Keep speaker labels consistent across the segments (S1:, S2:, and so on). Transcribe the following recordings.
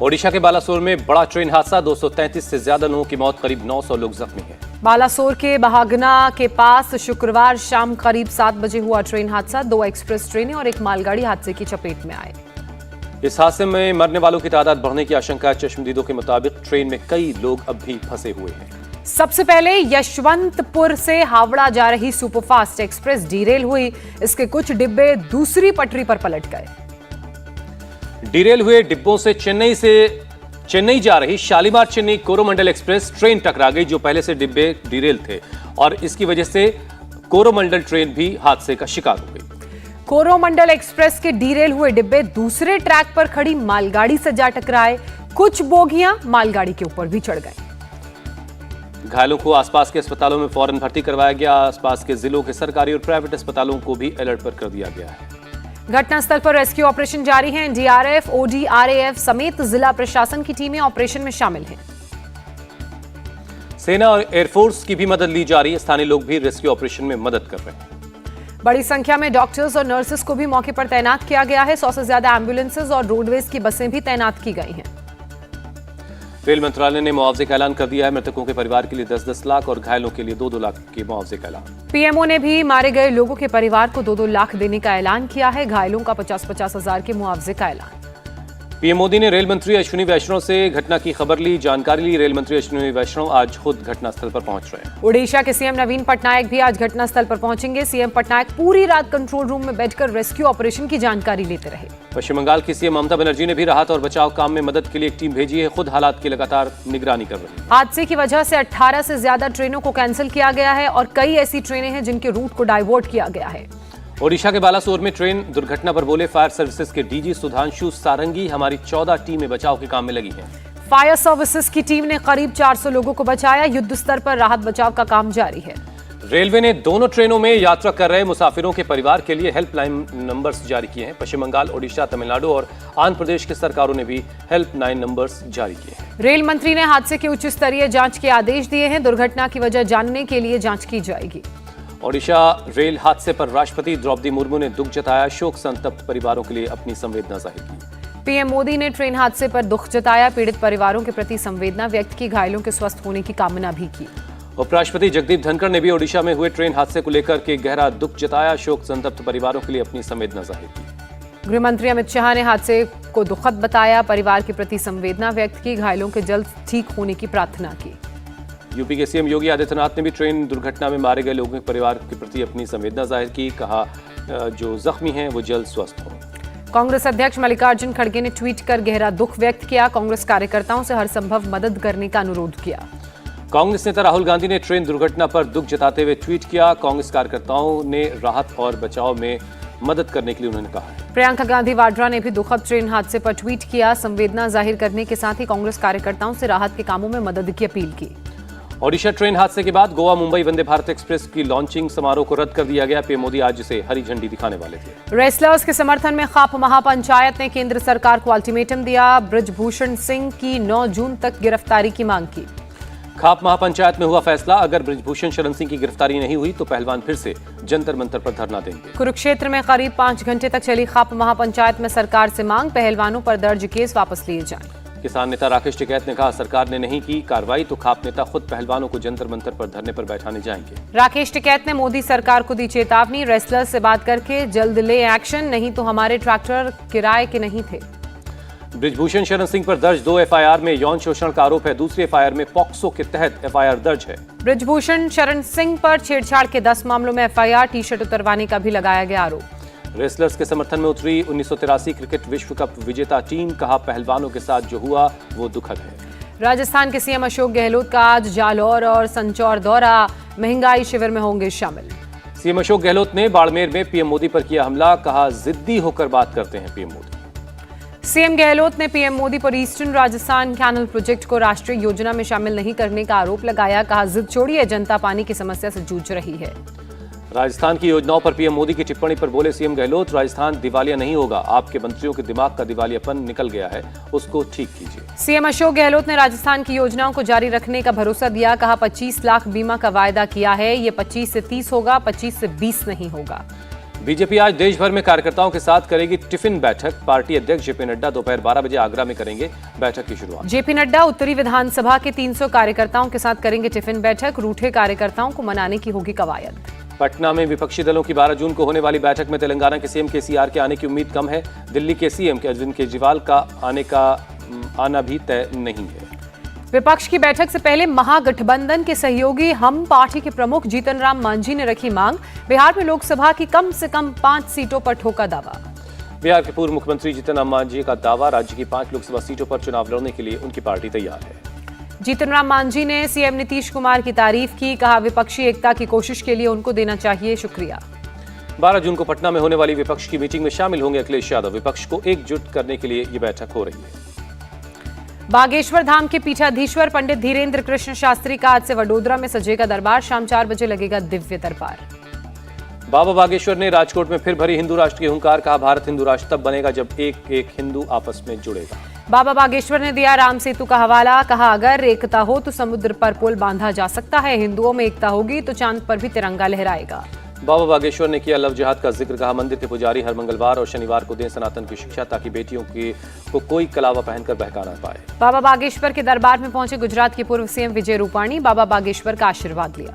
S1: ओडिशा के बालासोर में बड़ा ट्रेन हादसा, 233 से ज्यादा लोगों की मौत, करीब 900 लोग जख्मी हैं।
S2: बालासोर के बहागना के पास शुक्रवार शाम करीब 7 बजे हुआ ट्रेन हादसा। 2 एक्सप्रेस ट्रेनें और एक मालगाड़ी हादसे की चपेट में आए।
S1: इस हादसे में मरने वालों की तादाद बढ़ने की आशंका है। चश्मदीदों के मुताबिक ट्रेन में कई लोग अब भी फंसे हुए हैं।
S2: सबसे पहले यशवंतपुर से हावड़ा जा रही सुपरफास्ट एक्सप्रेस डिरेल हुई। इसके कुछ डिब्बे दूसरी पटरी पर पलट गए।
S1: डिरेल हुए डिब्बों से चेन्नई जा रही शालीमार चेन्नई कोरोमंडल एक्सप्रेस ट्रेन टकरा गई, जो पहले से डिब्बे डिरेल थे, और इसकी वजह से कोरोमंडल ट्रेन भी हादसे का शिकार हो गई।
S2: कोरोमंडल एक्सप्रेस के डिरेल हुए डिब्बे दूसरे ट्रैक पर खड़ी मालगाड़ी से जा टकराए। कुछ बोगियां मालगाड़ी के ऊपर भी चढ़ गई।
S1: घायलों को आसपास के अस्पतालों में फौरन भर्ती करवाया गया। आसपास के जिलों के सरकारी और प्राइवेट अस्पतालों को भी अलर्ट पर कर दिया गया है।
S2: घटनास्थल पर रेस्क्यू ऑपरेशन जारी है। एनडीआरएफ, ओडीआरएफ समेत जिला प्रशासन की टीमें ऑपरेशन में शामिल हैं।
S1: सेना और एयरफोर्स की भी मदद ली जा रही है। स्थानीय लोग भी रेस्क्यू ऑपरेशन में मदद कर रहे हैं।
S2: बड़ी संख्या में डॉक्टर्स और नर्सेस को भी मौके पर तैनात किया गया है। 100 से ज्यादा एम्बुलेंसेज और रोडवेज की बसें भी तैनात की गई हैं।
S1: रेल मंत्रालय ने मुआवजे का ऐलान कर दिया है। मृतकों के परिवार के लिए 10-10 लाख और घायलों के लिए 2-2 लाख के मुआवजे का ऐलान।
S2: पीएमओ ने भी मारे गए लोगों के परिवार को 2-2 लाख देने का ऐलान किया है। घायलों का 50-50 हजार के मुआवजे का ऐलान।
S1: पीएम मोदी ने रेल मंत्री अश्विनी वैष्णव से घटना की खबर ली, जानकारी ली। रेल मंत्री अश्विनी वैष्णव आज खुद घटनास्थल पर पहुंच रहे हैं।
S2: ओडिशा के सीएम नवीन पटनायक भी आज घटनास्थल पर पहुंचेंगे। सीएम पटनायक पूरी रात कंट्रोल रूम में बैठकर रेस्क्यू ऑपरेशन की जानकारी लेते रहे।
S1: पश्चिम बंगाल की सीएम ममता बनर्जी ने भी राहत और बचाव काम में मदद के लिए एक टीम भेजी है। खुद हालात की लगातार निगरानी कर रही है।
S2: हादसे की वजह से 18 से ज्यादा ट्रेनों को कैंसिल किया गया है और कई ऐसी ट्रेनें हैं जिनके रूट को डाइवर्ट किया गया है।
S1: ओडिशा के बालासोर में ट्रेन दुर्घटना पर बोले फायर सर्विसेज के डीजी सुधांशु सारंगी, हमारी 14 टीमें बचाव के काम में लगी हैं।
S2: फायर सर्विसेज की टीम ने करीब 400 लोगों को बचाया। युद्ध स्तर पर राहत बचाव का काम जारी है।
S1: रेलवे ने दोनों ट्रेनों में यात्रा कर रहे मुसाफिरों के परिवार के लिए हेल्पलाइन नंबर्स जारी किए हैं। पश्चिम बंगाल, ओडिशा, तमिलनाडु और आंध्र प्रदेश के सरकारों ने भी हेल्पलाइन नंबर्स जारी किए हैं।
S2: रेल मंत्री ने हादसे के उच्च स्तरीय जांच के आदेश दिए हैं। दुर्घटना की वजह जानने के लिए जांच की जाएगी।
S1: ओडिशा रेल हादसे पर राष्ट्रपति द्रौपदी मुर्मू ने दुख जताया। शोक संतप्त परिवारों के लिए अपनी संवेदना जाहिर की।
S2: पीएम मोदी ने ट्रेन हादसे पर दुख जताया, पीड़ित परिवारों के प्रति संवेदना व्यक्त की, घायलों के स्वस्थ होने की कामना भी की।
S1: उपराष्ट्रपति जगदीप धनखड़ ने भी ओडिशा में हुए ट्रेन हादसे को लेकर के गहरा दुख जताया। शोक संतप्त परिवारों के लिए अपनी संवेदना जाहिर की।
S2: गृह मंत्री अमित शाह ने हादसे को दुखद बताया, परिवार के प्रति संवेदना व्यक्त की, घायलों के जल्द ठीक होने की प्रार्थना की।
S1: यूपी के सीएम योगी आदित्यनाथ ने भी ट्रेन दुर्घटना में मारे गए लोगों के परिवार के प्रति अपनी संवेदना जाहिर की। कहा जो जख्मी हैं वो जल्द स्वस्थ हों।
S2: कांग्रेस अध्यक्ष मल्लिकार्जुन खड़गे ने ट्वीट कर गहरा दुख व्यक्त किया। कांग्रेस कार्यकर्ताओं से हर संभव मदद करने का अनुरोध किया।
S1: कांग्रेस नेता राहुल गांधी ने ट्रेन दुर्घटना पर दुख जताते हुए ट्वीट किया। कांग्रेस कार्यकर्ताओं ने राहत और बचाव में मदद करने के लिए उन्होंने कहा है।
S2: प्रियंका गांधी वाड्रा ने भी दुखद ट्रेन हादसे पर ट्वीट किया। संवेदना जाहिर करने के साथ ही कांग्रेस कार्यकर्ताओं से राहत के कामों में मदद की अपील की।
S1: ओडिशा ट्रेन हादसे के बाद गोवा मुंबई वंदे भारत एक्सप्रेस की लॉन्चिंग समारोह को रद्द कर दिया गया। पीएम मोदी आज इसे हरी झंडी दिखाने वाले थे।
S2: रेसलर्स के समर्थन में खाप महापंचायत ने केंद्र सरकार को अल्टीमेटम दिया। बृजभूषण सिंह की 9 जून तक गिरफ्तारी की मांग की।
S1: खाप महापंचायत में हुआ फैसला, अगर बृजभूषण शरण सिंह की गिरफ्तारी नहीं हुई तो पहलवान फिर से जंतर मंतर पर धरना देंगे।
S2: कुरुक्षेत्र में करीब 5 घंटे तक चली खाप महापंचायत में सरकार से मांग, पहलवानों पर दर्ज केस वापस लिए जाएं।
S1: किसान नेता राकेश टिकैत ने कहा सरकार ने नहीं की कार्रवाई तो खाप नेता खुद पहलवानों को जंतर मंतर पर धरने पर बैठाने जाएंगे।
S2: राकेश टिकैत ने मोदी सरकार को दी चेतावनी, रेसलर्स से बात करके जल्द ले एक्शन, नहीं तो हमारे ट्रैक्टर किराए के नहीं थे।
S1: बृजभूषण शरण सिंह पर दर्ज 2 एफआईआर में यौन शोषण का आरोप है। दूसरी एफआईआर में पॉक्सो के तहत एफआईआर दर्ज है।
S2: बृजभूषण शरण सिंह पर छेड़छाड़ के 10 मामलों में एफआईआर, टी शर्ट उतरवाने का भी लगाया गया आरोप।
S1: रेसलर्स के समर्थन में उतरी 1983 क्रिकेट विश्व कप विजेता टीम, कहा पहलवानों के साथ जो हुआ वो दुखद है।
S2: राजस्थान के सीएम अशोक गहलोत का आज जालौर और संचौर दौरा, महंगाई शिविर में होंगे शामिल।
S1: सीएम अशोक गहलोत ने बाड़मेर में पीएम मोदी पर किया हमला, कहा जिद्दी होकर बात करते हैं पीएम मोदी।
S2: सीएम गहलोत ने पीएम मोदी पर ईस्टर्न राजस्थान कैनल प्रोजेक्ट को राष्ट्रीय योजना में शामिल नहीं करने का आरोप लगाया, कहा जिद छोड़िए, जनता पानी की समस्या से जूझ रही है।
S1: राजस्थान की योजनाओं पर पीएम मोदी की टिप्पणी पर बोले सीएम गहलोत, राजस्थान दिवालिया नहीं होगा, आपके मंत्रियों के दिमाग का दिवालियापन निकल गया है, उसको ठीक कीजिए।
S2: सीएम अशोक गहलोत ने राजस्थान की योजनाओं को जारी रखने का भरोसा दिया, कहा 25 लाख बीमा का वायदा किया है, ये 25 से 30 होगा, 25 से 20 नहीं होगा।
S1: बीजेपी आज देश भर में कार्यकर्ताओं के साथ करेगी टिफिन बैठक। पार्टी अध्यक्ष जेपी नड्डा दोपहर 12 बजे आगरा में करेंगे बैठक की शुरुआत।
S2: जेपी नड्डा उत्तरी विधानसभा के 300 कार्यकर्ताओं के साथ करेंगे टिफिन बैठक। रूठे कार्यकर्ताओं को मनाने की होगी कवायद।
S1: पटना में विपक्षी दलों की 12 जून को होने वाली बैठक में तेलंगाना के सीएम केसीआर के आने की उम्मीद कम है। दिल्ली के सीएम के अरविंद केजरीवाल का आना भी तय नहीं है।
S2: विपक्ष की बैठक से पहले महागठबंधन के सहयोगी हम पार्टी के प्रमुख जीतन राम मांझी ने रखी मांग। बिहार में लोकसभा की कम से कम 5 सीटों पर ठोका दावा।
S1: बिहार के पूर्व मुख्यमंत्री जीतन राम मांझी का दावा, राज्य की 5 लोकसभा सीटों पर चुनाव लड़ने के लिए उनकी पार्टी तैयार है।
S2: जीतन राम मांझी ने सीएम नीतीश कुमार की तारीफ की। कहा, विपक्षी एकता की कोशिश के लिए उनको देना चाहिए शुक्रिया।
S1: 12 जून को पटना में होने वाली विपक्ष की मीटिंग में शामिल होंगे अखिलेश यादव। विपक्ष को एकजुट करने के लिए ये बैठक हो रही है।
S2: बागेश्वर धाम के पीठाधीश्वर पंडित धीरेन्द्र कृष्ण शास्त्री का आज से वडोदरा में सजेगा दरबार। शाम 4 बजे लगेगा दिव्य दरबार।
S1: बाबा बागेश्वर ने राजकोट में फिर भरी हिंदू राष्ट्र की हुंकार। कहा, भारत हिंदू राष्ट्र तब बनेगा जब एक एक हिंदू आपस में जुड़ेगा।
S2: बाबा बागेश्वर ने दिया राम सेतु का हवाला। कहा, अगर एकता हो तो समुद्र पर पुल बांधा जा सकता है। हिंदुओं में एकता होगी तो चांद पर भी तिरंगा लहराएगा।
S1: बाबा बागेश्वर ने किया लव जिहाद का जिक्र। कहा, मंदिर के पुजारी हर मंगलवार और शनिवार को दें सनातन की शिक्षा, ताकि बेटियों को कोई कलावा पहनकर बहका ना पाए।
S2: बाबा बागेश्वर के दरबार में पहुंचे गुजरात के पूर्व सीएम विजय रूपाणी। बाबा बागेश्वर का आशीर्वाद लिया।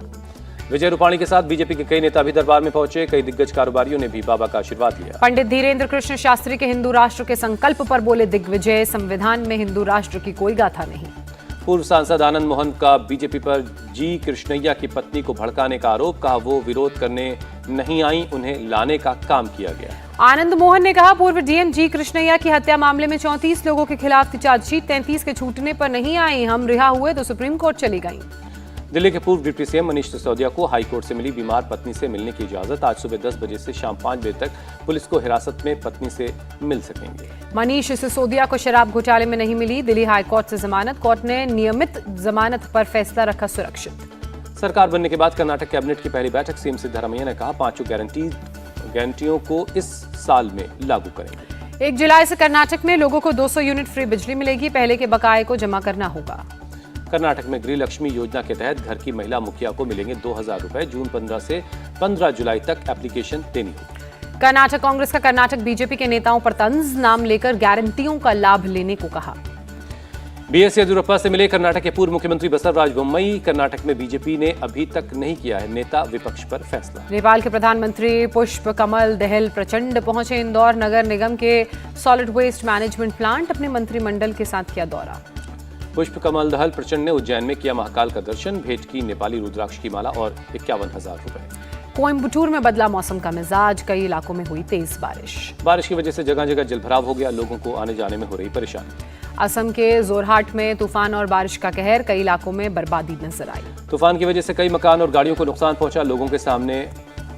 S1: विजय रूपाणी के साथ बीजेपी के कई नेता भी दरबार में पहुंचे। कई दिग्गज कारोबारियों ने भी बाबा का आशीर्वाद लिया।
S2: पंडित धीरेन्द्र कृष्ण शास्त्री के हिंदू राष्ट्र के संकल्प पर बोले दिग्विजय, संविधान में हिंदू राष्ट्र की कोई गाथा नहीं।
S1: पूर्व सांसद आनंद मोहन का बीजेपी पर जी कृष्णैया की पत्नी को भड़काने का आरोप। कहा, वो विरोध करने नहीं आई, उन्हें लाने का काम किया गया।
S2: आनंद मोहन ने कहा, पूर्व डीएम जी कृष्णैया की हत्या मामले में 34 लोगों के खिलाफ थी चार्जशीट। 33 के छूटने पर नहीं आई। हम रिहा हुए तो सुप्रीम कोर्ट चली गईं।
S1: दिल्ली के पूर्व डिप्टी सीएम मनीष सिसोदिया को हाईकोर्ट से मिली बीमार पत्नी से मिलने की इजाजत। आज सुबह 10 बजे से शाम 5 बजे तक पुलिस को हिरासत में पत्नी से मिल सकेंगे।
S2: मनीष सिसोदिया को शराब घोटाले में नहीं मिली दिल्ली हाईकोर्ट से जमानत। कोर्ट ने नियमित जमानत पर फैसला रखा सुरक्षित।
S1: सरकार बनने के बाद कर्नाटक कैबिनेट की पहली बैठक। सीएम सिद्धरामैया ने कहा, 5 गारंटियों को इस साल में लागू करेंगे।
S2: 1 जुलाई से कर्नाटक में लोगों को 200 यूनिट फ्री बिजली मिलेगी। पहले के बकाये को जमा करना होगा।
S1: कर्नाटक में गृह लक्ष्मी योजना के तहत घर की महिला मुखिया को मिलेंगे 2000 रुपए। जून 15 से 15 जुलाई तक एप्लीकेशन देनी होगी।
S2: कर्नाटक कांग्रेस का कर्नाटक बीजेपी के नेताओं पर तंज। नाम लेकर गारंटियों का लाभ लेने को कहा।
S1: बीएस येदियुरप्पा से मिले कर्नाटक के पूर्व मुख्यमंत्री बसवराज बोम्मई। कर्नाटक में बीजेपी ने अभी तक नहीं किया है नेता विपक्ष पर फैसला।
S2: नेपाल के प्रधानमंत्री पुष्प कमल दहल प्रचंड पहुंचे इंदौर। नगर निगम के सॉलिड वेस्ट मैनेजमेंट प्लांट अपने मंत्रिमंडल के साथ किया दौरा।
S1: पुष्प कमल दहल प्रचंड ने उज्जैन में किया महाकाल का दर्शन। भेंट की नेपाली रुद्राक्ष की माला और 51,000 रुपए।
S2: कोयम्बटूर में बदला मौसम का मिजाज। कई इलाकों में हुई तेज बारिश
S1: की वजह से जगह जगह जलभराव हो गया। लोगों को आने जाने में हो रही परेशानी।
S2: असम के जोरहाट में तूफान और बारिश का कहर। कई इलाकों में बर्बादी नजर आई।
S1: तूफान की वजह से कई मकान और गाड़ियों को नुकसान पहुंचा। लोगों के सामने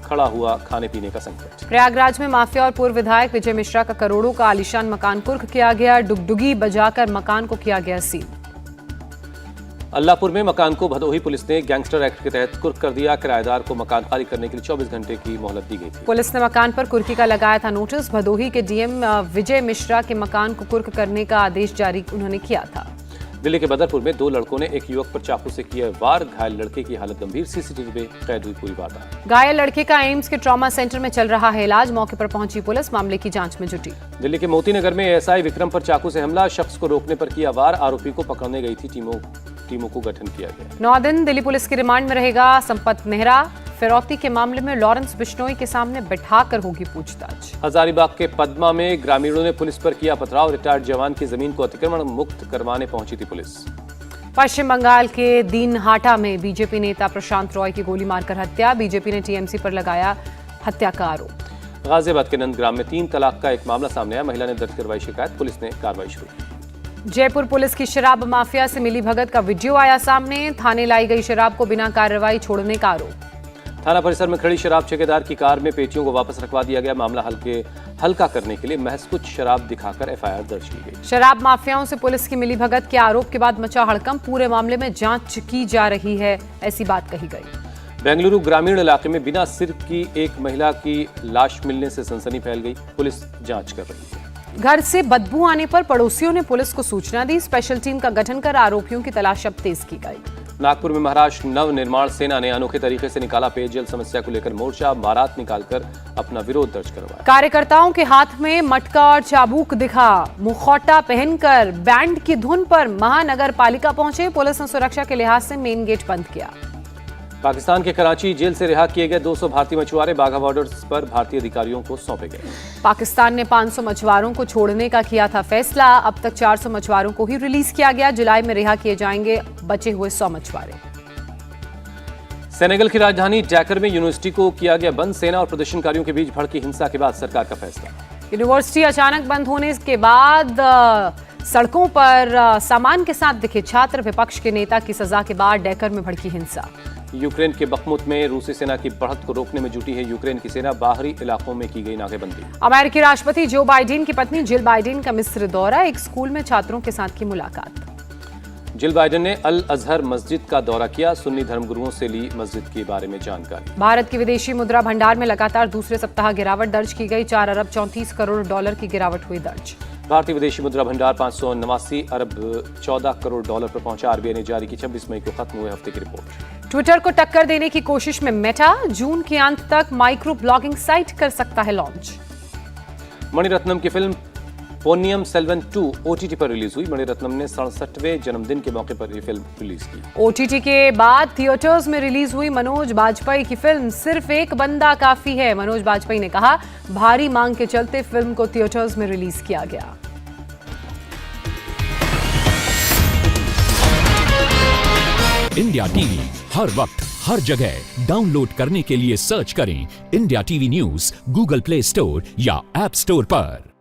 S1: खड़ा हुआ खाने पीने का संकट।
S2: प्रयागराज में माफिया और पूर्व विधायक विजय मिश्रा का करोड़ों का आलीशान मकान कुर्क किया गया। डुगडुगी बजाकर मकान को किया गया सील।
S1: अल्लाहपुर में मकान को भदोही पुलिस ने गैंगस्टर एक्ट के तहत कुर्क कर दिया। किराएदार को मकान खाली करने के लिए 24 घंटे की मोहलत दी गई थी।
S2: पुलिस ने मकान पर कुर्की का लगाया था नोटिस। भदोही के डीएम विजय मिश्रा के मकान को कुर्क करने का आदेश जारी उन्होंने किया था।
S1: दिल्ली के बदरपुर में 2 लड़कों ने एक युवक पर चाकू से किया वार। घायल लड़के की हालत गंभीर। सीसीटीवी में कैद हुई पूरी वारदात।
S2: घायल लड़के का एम्स के ट्रॉमा सेंटर में चल रहा है इलाज। मौके पर पहुंची पुलिस मामले की जांच में जुटी।
S1: दिल्ली के मोती नगर में एएसआई विक्रम पर चाकू से हमला। शख्स को रोकने पर किया वार। आरोपी को पकड़ने गई थी टीमों को गठन किया गया।
S2: 9 दिन दिल्ली पुलिस की रिमांड में रहेगा संपत नेहरा। फिरौती के मामले में लॉरेंस बिश्नोई के सामने बैठाकर होगी पूछताछ।
S1: हजारीबाग के पद्मा में ग्रामीणों ने पुलिस पर किया पथराव। रिटायर्ड जवान की जमीन को अतिक्रमण मुक्त करवाने पहुंची थी पुलिस।
S2: पश्चिम बंगाल के दीनहाटा में बीजेपी नेता प्रशांत रॉय की गोली मारकर हत्या। बीजेपी ने टीएमसी पर लगाया हत्या का आरोप।
S1: गाजियाबाद के नंदग्राम में 3 तलाक का एक मामला सामने आया। महिला ने दर्ज करवाई शिकायत। पुलिस ने कार्रवाई शुरू की।
S2: जयपुर पुलिस की शराब माफिया से मिली भगत का वीडियो आया सामने। थाने लाई गई शराब को बिना कार्रवाई छोड़ने का आरोप।
S1: थाना परिसर में खड़ी शराब ठेकेदार की कार में पेटियों को वापस रखवा दिया गया। मामला हल्का करने के लिए महज कुछ शराब दिखाकर एफआईआर दर्ज की गई।
S2: शराब माफियाओं से पुलिस की मिली भगत के आरोप के बाद मचा हड़कंप। पूरे मामले में जांच की जा रही है, ऐसी बात कही गई।
S1: बेंगलुरु ग्रामीण इलाके में बिना सिर की एक महिला की लाश मिलने से सनसनी फैल गई। पुलिस जांच कर रही है।
S2: घर से बदबू आने पर पड़ोसियों ने पुलिस को सूचना दी। स्पेशल टीम का गठन कर आरोपियों की तलाश अब तेज की गई।
S1: नागपुर में महाराष्ट्र नव निर्माण सेना ने अनोखे तरीके से निकाला पेयजल समस्या को लेकर मोर्चा, बारात निकालकर अपना विरोध दर्ज करवाया।
S2: कार्यकर्ताओं के हाथ में मटका और चाबुक दिखा, मुखौटा पहनकर बैंड की धुन पर महानगर पालिका पहुंचे। पुलिस ने सुरक्षा के लिहाज से मेन गेट बंद किया।
S1: पाकिस्तान के कराची जेल से रिहा किए गए 200 भारतीय मछुआरे बाघा बॉर्डर पर भारतीय अधिकारियों को सौंपे गए।
S2: पाकिस्तान ने 500 मछुआरों को छोड़ने का किया था फैसला। अब तक 400 मछुआरों को ही रिलीज किया गया। जुलाई में रिहा किए जाएंगे बचे हुए 100 मछुआरे।
S1: सेनेगल की राजधानी डैकर में यूनिवर्सिटी को किया गया बंद। सेना और प्रदर्शनकारियों के बीच भड़की हिंसा के बाद सरकार का फैसला।
S2: यूनिवर्सिटी अचानक बंद होने के बाद सड़कों पर सामान के साथ दिखे छात्र। विपक्ष के नेता की सजा के बाद डैकर में भड़की हिंसा।
S1: यूक्रेन के बखमुत में रूसी सेना की बढ़त को रोकने में जुटी है यूक्रेन की सेना। बाहरी इलाकों में की गई नाकेबंदी।
S2: अमेरिकी राष्ट्रपति जो बाइडेन की पत्नी जिल बाइडेन का मिस्र दौरा। एक स्कूल में छात्रों के साथ की मुलाकात।
S1: जिल बाइडेन ने अल अजहर मस्जिद का दौरा किया। सुन्नी धर्मगुरुओं से ली मस्जिद के बारे में जानकारी।
S2: भारत के विदेशी मुद्रा भंडार में लगातार दूसरे सप्ताह गिरावट दर्ज की गई। 4 अरब 34 करोड़ डॉलर की गिरावट हुई दर्ज।
S1: भारतीय विदेशी मुद्रा भंडार 589 अरब 14 करोड़ डॉलर पर पहुंचा। आरबीआई ने जारी की 26 मई को खत्म हुए हफ्ते की रिपोर्ट।
S2: ट्विटर को टक्कर देने की कोशिश में मेटा जून के अंत तक माइक्रो ब्लॉगिंग साइट कर सकता है लॉन्च।
S1: मणिरत्नम की फिल्म पोन्नियम सेल्वन 2 ओटीटी पर रिलीज हुई। मणिरत्नम ने 67वें जन्मदिन के मौके पर यह फिल्म रिलीज की।
S2: ओटीटी के बाद थिएटर्स में रिलीज हुई मनोज बाजपेयी की फिल्म सिर्फ एक बंदा काफी है। मनोज बाजपेयी ने कहा, भारी मांग के चलते फिल्म को थिएटर्स में रिलीज किया गया।
S3: इंडिया टीवी हर वक्त हर जगह डाउनलोड करने के लिए सर्च करें India TV news Google play store या ऐप स्टोर पर।